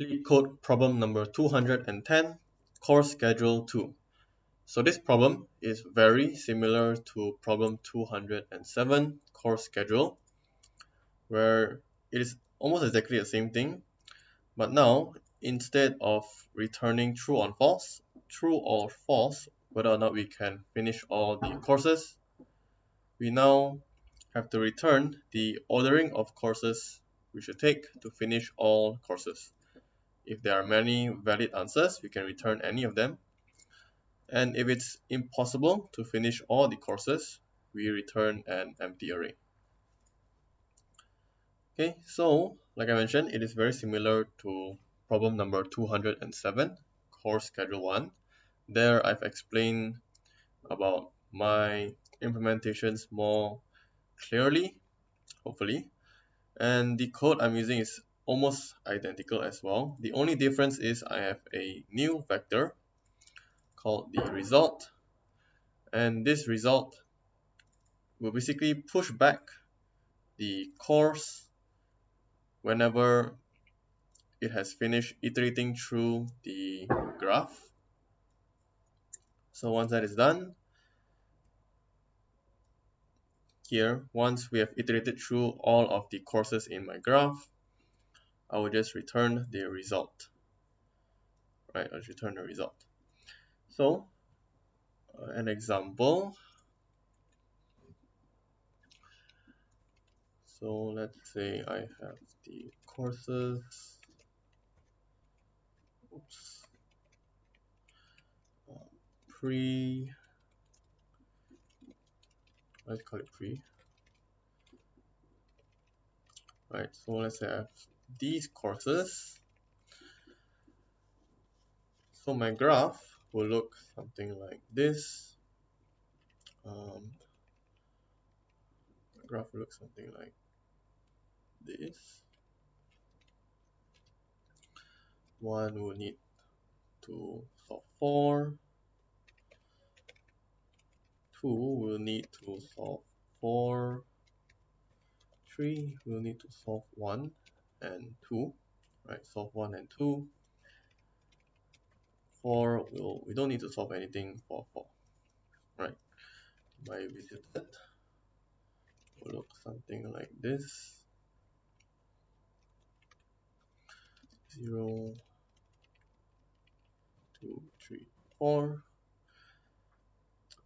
LeetCode problem number 210, course schedule 2. So this problem is very similar to problem 207, course schedule, where it is almost exactly the same thing, but now instead of returning true or false, whether or not we can finish all the courses, we now have to return the ordering of courses we should take to finish all courses. If there are many valid answers, we can return any of them. And if it's impossible to finish all the courses, we return an empty array. Okay, so like I mentioned, it is very similar to problem number 207, course schedule 1. There I've explained about my implementations more clearly, hopefully. And the code I'm using is almost identical as well. The only difference is I have a new vector called the result, and this result will basically push back the course whenever it has finished iterating through the graph. So once that is done, here, once we have iterated through all of the courses in my graph, I will just return the result. Right, I'll return the result. So, an example. So let's say I have the courses. Oops. Let's call it pre. Right, so let's say I have these courses. So my graph will look something like this. The graph will look something like this. One will need to solve 4. 2 will need to solve 4. 3 will need to solve 1 and 2. Right, solve 1 and 2. 4 we don't need to solve anything for 4. Right, my visited will look something like this. 0, 2, 3, 4.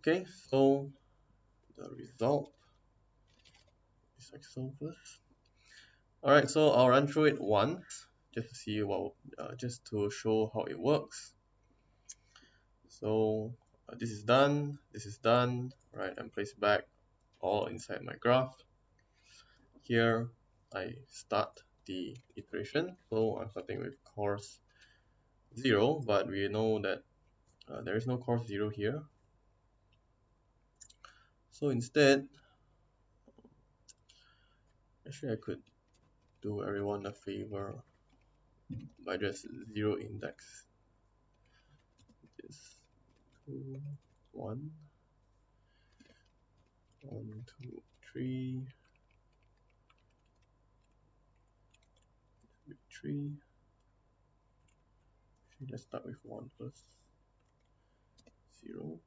Okay, so the result is like so first. Alright, so I'll run through it once just to see just to show how it works. So this is done, right, and place back all inside my graph. Here I start the iteration, so I'm starting with course 0, but we know that there is no course 0 here. So instead, actually I could do everyone a favor by just 0 index this 2, 1, 1, 2, 3, 3. Let's start with 1 first. 0,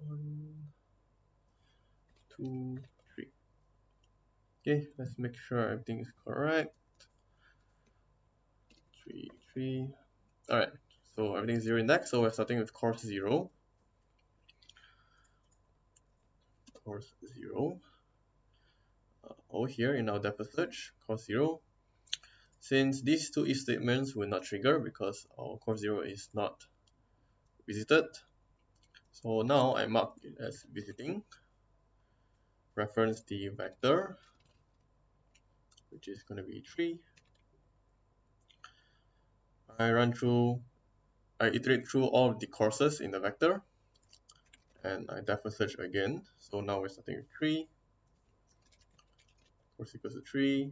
1, 2, 3. Okay, let's make sure everything is correct. 3, 3. Alright, so everything is 0 index, so we're starting with course 0. Course 0. Over here in our depth search, course 0. Since these two if statements will not trigger because our course 0 is not visited, so now I mark it as visiting, reference the vector, which is going to be 3. I iterate through all of the courses in the vector, and I depth search again. So now we're starting with 3. Course equals to 3.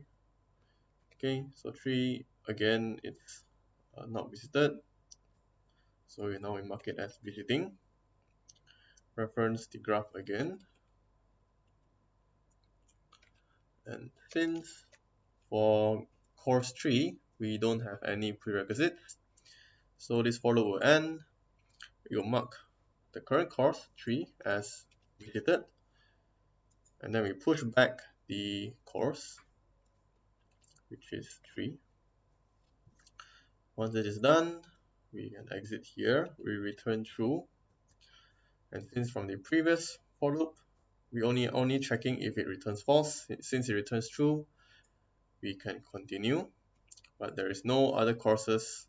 Okay, so 3 again, it's not visited. So now we mark it as visiting. Reference the graph again. And since for course 3, we don't have any prerequisites. So this for loop will end. We will mark the current course 3 as visited, and then we push back the course, which is 3. Once it is done, we can exit here, we return true, and since from the previous for loop, we only checking if it returns false. Since it returns true, we can continue, but there is no other courses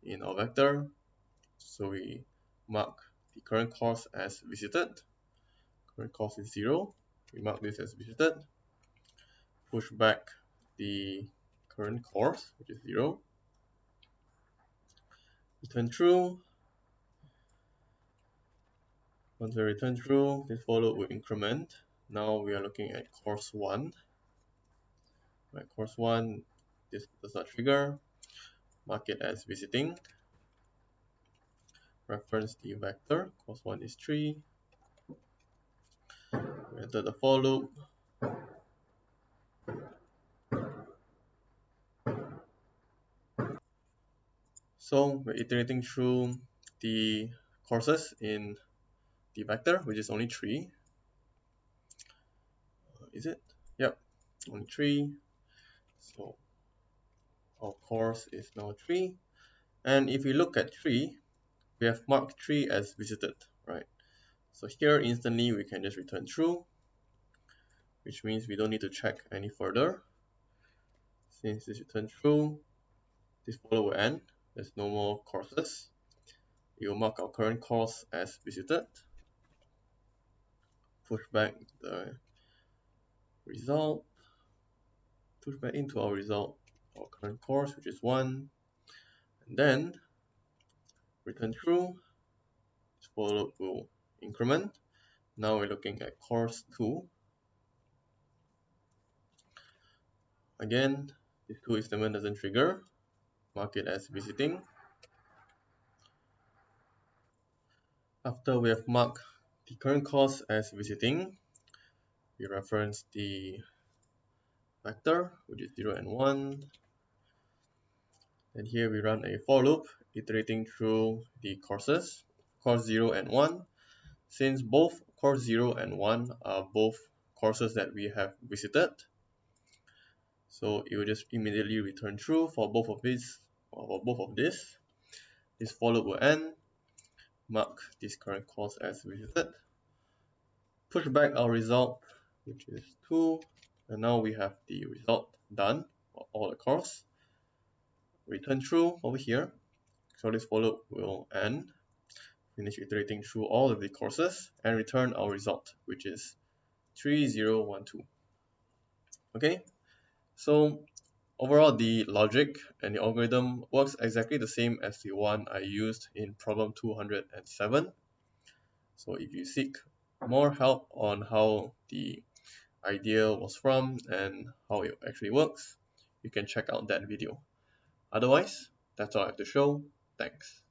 in our vector, so we mark the current course as visited. Current course is 0, we mark this as visited, push back the current course, which is 0, return true. Once we return true, this for loop will increment. Now we are looking at course 1. Right, course 1, this does not trigger. Mark it as visiting. Reference the vector. Course 1 is 3. We enter the for loop. So we're iterating through the courses in the vector, which is only 3. Is it? Yep, only 3. So our course is now 3. And if we look at 3, we have marked 3 as visited, right? So here instantly we can just return true, which means we don't need to check any further. Since this returns true, this follow will end. There's no more courses. We will mark our current course as visited. Push back the result. Push back into our result, our current course, which is 1. And then return true. This follow will increment. Now we're looking at course 2. Again, this 2 statement doesn't trigger. Mark it as visiting. After we have marked the current course as visiting, we reference the vector, which is 0 and 1. And here we run a for loop, iterating through the courses, course 0 and 1. Since both course 0 and 1 are both courses that we have visited, so it will just immediately return true for both of these, or for both of this. This for loop will end. Mark this current course as visited. Push back our result, which is 2, and now we have the result done for all the course. Return true over here, so this for loop will end. Finish iterating through all of the courses and return our result, which is 3012. Okay, so overall the logic and the algorithm works exactly the same as the one I used in problem 207. So if you seek more help on how the idea was from and how it actually works, you can check out that video. Otherwise, that's all I have to show. Thanks.